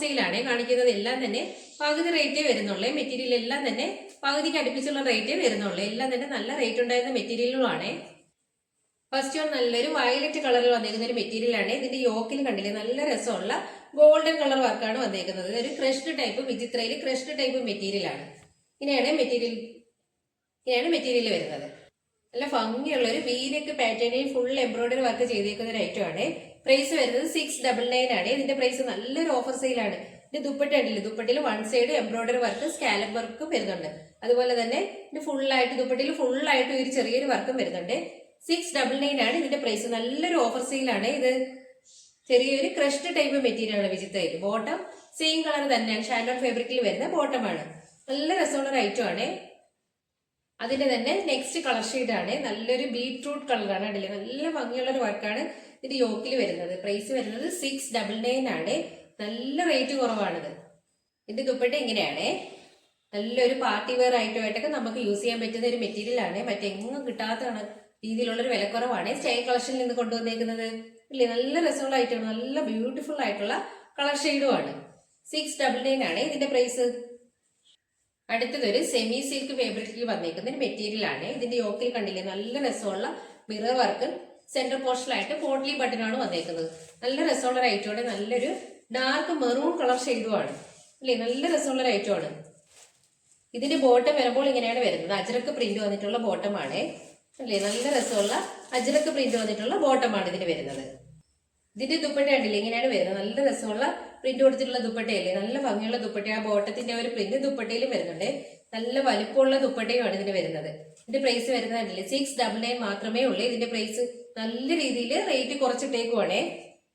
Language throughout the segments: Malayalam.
സെയിലാണ് കാണിക്കുന്നത്. എല്ലാം തന്നെ പകുതി റേറ്റേ വരുന്നുള്ളൂ. മെറ്റീരിയൽ എല്ലാം തന്നെ പകുതിക്ക് അടുപ്പിച്ചുള്ള റേറ്റേ വരുന്നുള്ളൂ. എല്ലാം തന്നെ നല്ല റേറ്റ് ഉണ്ടായിരുന്ന മെറ്റീരിയലുകളാണ്. ഫസ്റ്റ് വൺ നല്ലൊരു വയലറ്റ് കളറിൽ വന്നിരിക്കുന്ന ഒരു മെറ്റീരിയൽ ആണ്. ഇതിന്റെ യോക്കിൽ കണ്ടില്ലേ നല്ല രസമുള്ള ഗോൾഡൻ കളർ വർക്കാണ് വന്നിരിക്കുന്നത്. ഇതൊരു ക്രഷ്ഡ് ടൈപ്പ് വിചിത്രയിൽ ക്രഷ്ഡ് ടൈപ്പ് മെറ്റീരിയൽ ആണ്. ഇങ്ങനെയാണ് മെറ്റീരിയൽ വരുന്നത്. നല്ല ഭംഗിയുള്ള ഒരു വീനക്ക് പാറ്റേണിൽ ഫുൾ എംബ്രോയിഡറി വർക്ക് ചെയ്തേക്കുന്ന ഒരു ഐറ്റം ആണ്. പ്രൈസ് വരുന്നത് 699 ആണ്. ഇതിന്റെ പ്രൈസ് നല്ലൊരു ഓഫർ സെയിലാണ്. ഇത് ദുപ്പട്ട ഉണ്ടല്ലോ, ദുപ്പട്ടയിൽ one side embroidery work scallop വർക്കും വരുന്നുണ്ട്. അതുപോലെ തന്നെ ഇത് ഫുള്ളായിട്ട് ദുപ്പട്ടയിൽ ഫുള്ളായിട്ട് ഒരു ചെറിയൊരു വർക്കും വരുന്നുണ്ട്. 699 ആണ് ഇതിന്റെ പ്രൈസ്. നല്ലൊരു ഓഫർ സെയിലാണ്. ഇത് ചെറിയൊരു ക്രഷ്ഡ് ടൈപ്പ് മെറ്റീരിയൽ ആണ് വിചിത്രയിൽ. ബോട്ടം സെയിം കളർ തന്നെയാണ്, ഷാൻഡോൺ ഫാബ്രിക്കിൽ വരുന്ന ബോട്ടമാണ്. നല്ല രസമുള്ള ഒരു ഐറ്റം ആണ്. അതിന്റെ തന്നെ നെക്സ്റ്റ് കളർ ഷെയ്ഡ് ആണ്. നല്ലൊരു ബീട്രൂട്ട് കളറാണ്. അടില്ലേ നല്ല ഭംഗിയുള്ള ഒരു വർക്കാണ് ഇതിന്റെ യോക്കിൽ വരുന്നത്. പ്രൈസ് വരുന്നത് 699 ആണ്. നല്ല റേറ്റ് കുറവാണിത്. ഇതിന്റെ ദുപ്പട്ട ഇങ്ങനെയാണ്. നല്ലൊരു പാർട്ടി വെയർ ആയിട്ടൊക്കെ നമുക്ക് യൂസ് ചെയ്യാൻ പറ്റുന്ന ഒരു മെറ്റീരിയൽ ആണ്. മറ്റെങ്ങും കിട്ടാത്തതാണ് രീതിയിലുള്ള ഒരു വിലക്കുറവാണ്. സ്റ്റൈൽ കളക്ഷനിൽ നിന്ന് കൊണ്ടുവന്നേക്കുന്നത് ഇല്ലേ. നല്ല രസമുള്ള ഐറ്റമാണ്. നല്ല ബ്യൂട്ടിഫുൾ ആയിട്ടുള്ള കളർ ഷെയ്ഡുമാണ്. 699 ആണ് ഇതിന്റെ പ്രൈസ്. അടുത്തതൊരു സെമി സിൽക്ക് ഫാബ്രിക്കിൽ വന്നേക്കുന്ന ഒരു മെറ്റീരിയൽ ആണ്. ഇതിന്റെ യോക്കിൽ കണ്ടില്ലേ നല്ല രസമുള്ള മിറർ വർക്ക് സെന്റർ പോർഷനിലായിട്ട് പോട്ട്ലി ബട്ടനാണ് വന്നേക്കുന്നത്. നല്ല രസമുള്ള ഒരു ഐറ്റമാണ്. നല്ലൊരു ഡാർക്ക് മെറൂൺ കളർ ഷെയ്ഡുമാണ് അല്ലേ. നല്ല രസമുള്ള ഒരു ഐറ്റമാണ്. ഇതിന്റെ ബോട്ടം വരുമ്പോൾ ഇങ്ങനെയാണ് വരുന്നത്. അജ്രക്ക് പ്രിന്റ് വന്നിട്ടുള്ള ബോട്ടമാണ് അല്ലേ. നല്ല രസമുള്ള അജ്രക്ക് പ്രിന്റ് വന്നിട്ടുള്ള ബോട്ടമാണ് ഇതിന് വരുന്നത്. ഇതിന്റെ ദുപ്പട്ട കണ്ടില്ലേ ഇങ്ങനെയാണ് വരുന്നത്. നല്ല രസമുള്ള പ്രിന്റ് കൊടുത്തിട്ടുള്ള ദുപ്പട്ടയല്ലേ. നല്ല ഭംഗിയുള്ള ദുപ്പട്ട. ആ ബോട്ടത്തിന്റെ ഒരു പ്രിന്റ് ദുപ്പട്ടയിലും വരുന്നുണ്ട്. നല്ല വലുപ്പമുള്ള ദുപ്പട്ടയുമാണ് ഇതിന് വരുന്നത്. ഇതിന്റെ പ്രൈസ് വരുന്നത് കണ്ടില്ലേ 699 മാത്രമേ ഉള്ളൂ. ഇതിന്റെ പ്രൈസ് നല്ല രീതിയിൽ റേറ്റ് കുറച്ചിട്ടേക്കുവാണേ.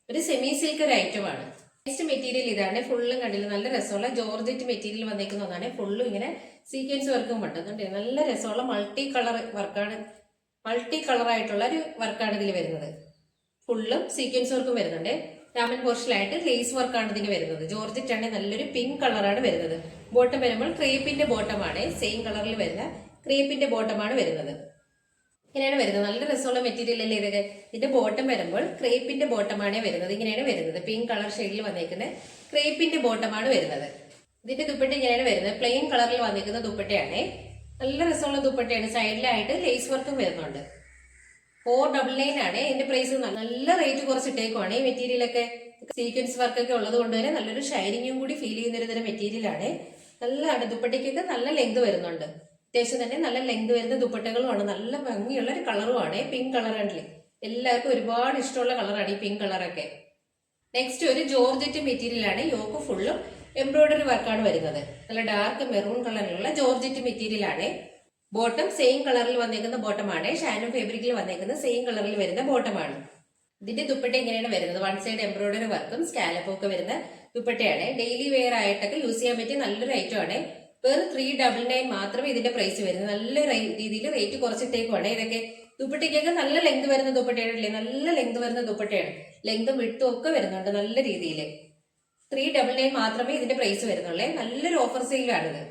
ഒരു സെമി സിൽക്ക് ഒരു ഐറ്റം ആണ്. നെക്സ്റ്റ് മെറ്റീരിയൽ ഇതാണ്. ഫുള്ളും കണ്ടില്ല നല്ല രസമുള്ള ജോർജറ്റ് മെറ്റീരിയൽ വന്നേക്കുന്ന ഒന്നാണ്. ഫുള്ളും ഇങ്ങനെ സീക്വൻസ് വർക്കും പറ്റുന്നുണ്ട്. നല്ല രസമുള്ള മൾട്ടി കളർ വർക്കാണ്. മൾട്ടി കളർ ആയിട്ടുള്ള ഒരു വർക്കാണ് ഇതിൽ വരുന്നത്. ഫുള്ളും സീക്വൻസ് വർക്കും വരുന്നുണ്ട്. രാമൻ പോർഷനിലായിട്ട് ലേസ് വർക്കാണ് ഇതിന് വരുന്നത്. ജോർജറ്റ് ആണ്. നല്ലൊരു പിങ്ക് കളറാണ് വരുന്നത്. ബോട്ടം വരുമ്പോൾ ക്രേപ്പിന്റെ ബോട്ടമാണ്. സെയിം കളറിൽ വരുന്ന ക്രേപ്പിന്റെ ബോട്ടമാണ് വരുന്നത്. ഇങ്ങനെയാണ് വരുന്നത്. നല്ല രസമുള്ള മെറ്റീരിയൽ അല്ലേ ഇതൊക്കെ. ഇതിന്റെ ബോട്ടം വരുമ്പോൾ ക്രേപ്പിന്റെ ബോട്ടമാണ് വരുന്നത്. ഇങ്ങനെയാണ് വരുന്നത്. പിങ്ക് കളർ ഷെയ്ഡിൽ വന്നേക്കുന്ന ക്രേപ്പിന്റെ ബോട്ടമാണ് വരുന്നത്. ഇതിന്റെ ദുപ്പട്ട ഇങ്ങനെയാണ് വരുന്നത്. പ്ലെയിൻ കളറിൽ വന്നേക്കുന്ന ദുപ്പട്ടയാണ്. നല്ല രസമുള്ള ദുപ്പട്ടയാണ്. സൈഡിലായിട്ട് ലേസ് വർക്കും വരുന്നുണ്ട്. 499 ആണ് ഇതിന്റെ പ്രൈസ്. നല്ല റേറ്റ് കുറച്ചിട്ടേക്കുവാണ്. ഈ മെറ്റീരിയലൊക്കെ സീക്വൻസ് വർക്കൊക്കെ ഉള്ളത് കൊണ്ട് തന്നെ നല്ലൊരു ഷൈനിങ്ങും കൂടി ഫീൽ ചെയ്യുന്ന ഒരു തരം മെറ്റീരിയൽ ആണ്. നല്ല ദുപ്പട്ടയ്ക്കൊക്കെ നല്ല ലെങ്ത് വരുന്നുണ്ട്. അത്യാവശ്യം തന്നെ നല്ല ലെങ്ത് വരുന്ന ദുപ്പട്ടകളുമാണ്. നല്ല ഭംഗിയുള്ള ഒരു കളറുമാണ്. പിങ്ക് കളർ ആണല്ലേ. എല്ലാവർക്കും ഒരുപാട് ഇഷ്ടമുള്ള കളറാണ് ഈ പിങ്ക് കളറൊക്കെ. നെക്സ്റ്റ് ഒരു ജോർജറ്റ് മെറ്റീരിയൽ ആണ്. യോക്ക് ഫുള്ളും എംബ്രോയിഡറി വർക്കാണ് വരുന്നത്. നല്ല ഡാർക്ക് മെറൂൺ കളറിലുള്ള ജോർജറ്റ് മെറ്റീരിയൽ ആണ്. ബോട്ടം സെയിം കളറിൽ വന്നേക്കുന്ന ബോട്ടമാണ്. ഷാൻഡോൺ ഫാബ്രിക്കിൽ വന്നേക്കുന്ന സെയിം കളറിൽ വരുന്ന ബോട്ടമാണ്. ഇതിന്റെ ദുപ്പട്ട ഇങ്ങനെയാണ് വരുന്നത്. വൺ സൈഡ് എംബ്രോയിഡറി വർക്കും സ്കാലപ്പും ഒക്കെ വരുന്ന ദുപ്പട്ടയാണ്. ഡെയിലി വെയർ ആയിട്ടൊക്കെ യൂസ് ചെയ്യാൻ പറ്റിയ നല്ലൊരു ഐറ്റം ആണ്. വെറും 399 മാത്രമേ ഇതിന്റെ പ്രൈസ് വരുന്നത്. നല്ല രീതിയിൽ റേറ്റ് കുറച്ചിട്ടേക്കുവാണ്. ഇതൊക്കെ ദുപ്പട്ടയ്ക്കൊക്കെ നല്ല ലെങ്ത് വരുന്ന ദുപ്പട്ടയാണ് അല്ലേ. നല്ല ലെങ്ത് വരുന്ന ദുപ്പട്ടയാണ്. ലെങ്തും വിട്ടും ഒക്കെ വരുന്നുണ്ട് നല്ല രീതിയിൽ. 399 മാത്രമേ ഇതിന്റെ പ്രൈസ് വരുന്നുള്ളേ. നല്ലൊരു ഓഫർ സെയിലാണിത്.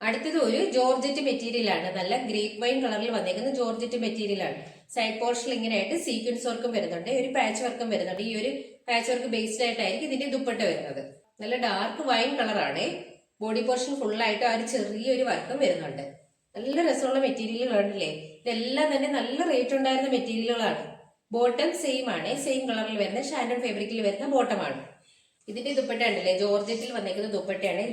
അടുത്തത് ഒരു ജോർജറ്റ് മെറ്റീരിയൽ ആണ്. നല്ല ഗ്രേപ്പ് വൈൻ കളറിൽ വന്നേക്കുന്ന ജോർജറ്റ് മെറ്റീരിയൽ ആണ്. സൈഡ് പോർഷനിൽ ഇങ്ങനെയായിട്ട് സീക്വൻസ് വർക്കും വരുന്നുണ്ട്. ഒരു പാച്ച് വർക്കും വരുന്നുണ്ട്. ഈ ഒരു പാച്ച് വർക്ക് ബേസ്ഡ് ആയിട്ടായിരിക്കും ഇതിന്റെ ദുപ്പട്ട വരുന്നത്. നല്ല ഡാർക്ക് വൈൻ കളറാണ്. ബോഡി പോർഷൻ ഫുള്ളായിട്ട് ആ ഒരു ചെറിയൊരു വർക്കും വരുന്നുണ്ട്. നല്ല രസമുള്ള മെറ്റീരിയലുകളാണല്ലേ. ഇതെല്ലാം തന്നെ നല്ല റേറ്റ് ഉണ്ടായിരുന്ന മെറ്റീരിയലുകളാണ്. ബോട്ടം സെയിം ആണ്. സെയിം കളറിൽ വരുന്ന ഷാൻഡോൺ ഫാബ്രിക്കിൽ വരുന്ന ബോട്ടമാണ്. ഇതിന്റെ ദുപ്പട്ട ഉണ്ടല്ലേ ജോർജറ്റിൽ വന്നേക്കുന്ന ദുപ്പട്ടയാണ്.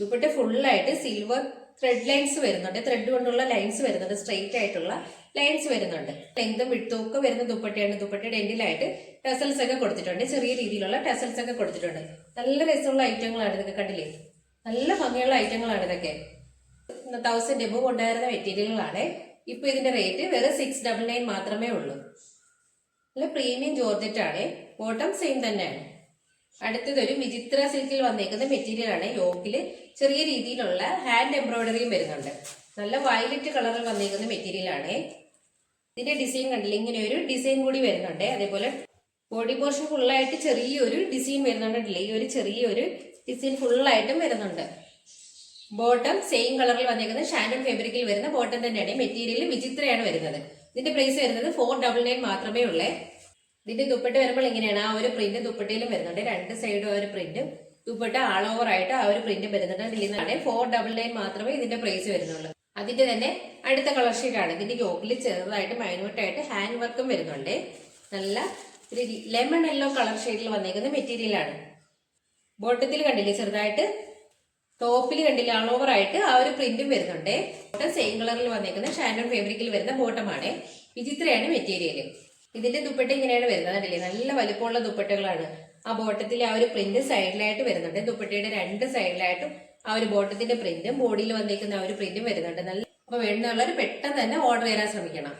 ദുപ്പട്ട ഫുള്ളായിട്ട് സിൽവർ ത്രെഡ് ലൈൻസ് വരുന്നുണ്ട്. ത്രെഡ് കൊണ്ടുള്ള ലൈൻസ് വരുന്നുണ്ട്. സ്ട്രെയിറ്റ് ആയിട്ടുള്ള ലൈൻസ് വരുന്നുണ്ട്. ലെങ്തും വിട്ടും ഒക്കെ വരുന്ന ദുപ്പട്ടയാണ്. ദുപ്പട്ടയുടെ എൻഡിലായിട്ട് ടസൽസ് ഒക്കെ കൊടുത്തിട്ടുണ്ട്. ചെറിയ രീതിയിലുള്ള ടസൽസ് ഒക്കെ കൊടുത്തിട്ടുണ്ട്. നല്ല രസമുള്ള ഐറ്റങ്ങളാണ് ഇതൊക്കെ. കണ്ടില്ലേ നല്ല ഭംഗിയുള്ള ഐറ്റങ്ങളാണ് ഇതൊക്കെ. 1000 എബോവ് ഉണ്ടായിരുന്ന മെറ്റീരിയലുകളാണ്. ഇപ്പൊ ഇതിന്റെ റേറ്റ് വെറും 699 മാത്രമേ ഉള്ളൂ. നല്ല പ്രീമിയം ജോർജറ്റ് ആണ്. ബോട്ടം സെയിം തന്നെയാണ്. അടുത്തതൊരു വിചിത്ര സിൽക്കിൽ വന്നേക്കുന്ന മെറ്റീരിയൽ ആണ്. യോക്കില് ചെറിയ രീതിയിലുള്ള ഹാൻഡ് എംബ്രോയിഡറിയും വരുന്നുണ്ട്. നല്ല വയലറ്റ് കളറിൽ വന്നേക്കുന്ന മെറ്റീരിയൽ ആണ്. ഇതിന്റെ ഡിസൈൻ കണ്ടില്ല ഇങ്ങനെ ഒരു ഡിസൈൻ കൂടി വരുന്നുണ്ട്. അതേപോലെ ബോഡി പോർഷൻ ഫുള്ളായിട്ട് ചെറിയൊരു ഡിസൈൻ വരുന്നുണ്ടല്ലേ. ഈ ഒരു ചെറിയൊരു ഡിസൈൻ ഫുള്ളായിട്ടും വരുന്നുണ്ട്. ബോട്ടം സെയിം കളറിൽ വന്നേക്കുന്ന ഷാൻഡോൺ ഫാബ്രിക്കിൽ വരുന്ന ബോട്ടം തന്നെയാണ്. മെറ്റീരിയൽ വിചിത്രയാണ് വരുന്നത്. ഇതിന്റെ പ്രൈസ് വരുന്നത് 499 മാത്രമേ ഉള്ളേ. ഇതിന്റെ ദുപ്പട്ട വരുമ്പോൾ ഇങ്ങനെയാണ്. ആ ഒരു പ്രിന്റ് ദുപ്പട്ടയിലും വരുന്നുണ്ട്. രണ്ട് സൈഡും ആ ഒരു പ്രിന്റ്. ദുപ്പട്ട ആൾ ഓവർ ആയിട്ട് ആ ഒരു പ്രിന്റ് വരുന്നുണ്ട്. ഇതിൽ നിന്നാണ് 499 മാത്രമേ ഇതിന്റെ പ്രൈസ് വരുന്നുള്ളൂ. അതിന്റെ തന്നെ അടുത്ത കളർ ഷീറ്റാണ്. ഇതിന്റെ യോക്കിൽ ചെറുതായിട്ട് മൈന്യൂട്ടായിട്ട് ഹാൻഡ് വർക്കും വരുന്നുണ്ട്. നല്ല ഒരു ലെമൺ യെല്ലോ കളർ ഷെയ്ഡിൽ വന്നേക്കുന്ന മെറ്റീരിയലാണ്. ബോട്ടത്തിൽ കണ്ടില്ലേ ചെറുതായിട്ട്, ടോപ്പിൽ കണ്ടില്ലേ ആൾ ഓവർ ആയിട്ട് ആ ഒരു പ്രിന്റും വരുന്നുണ്ട്. ബോട്ടം സെയിം കളറിൽ വന്നേക്കുന്ന ഷാൻഡോൺ ഫാബ്രിക്കിൽ വരുന്ന ബോട്ടമാണ്. വിചിത്രയാണ് മെറ്റീരിയൽ. ഇതിന്റെ ദുപ്പട്ട ഇങ്ങനെയാണ് വരുന്നത് കണ്ടില്ലേ, നല്ല വലുപ്പമുള്ള ദുപ്പട്ടകളാണ്. ആ ബോട്ടത്തിൽ ആ ഒരു പ്രിന്റ് സൈഡിലായിട്ട് വരുന്നുണ്ട്. ദുപ്പട്ടയുടെ രണ്ട് സൈഡിലായിട്ടും ആ ഒരു ബോട്ടത്തിന്റെ പ്രിന്റും ബോഡിയിൽ വന്നേക്കുന്ന ആ ഒരു പ്രിന്റും വരുന്നുണ്ട്. നല്ല അപ്പൊ വേണ്ടുന്നവർ പെട്ടെന്ന് തന്നെ ഓർഡർ ചെയ്യാൻ ശ്രമിക്കണം.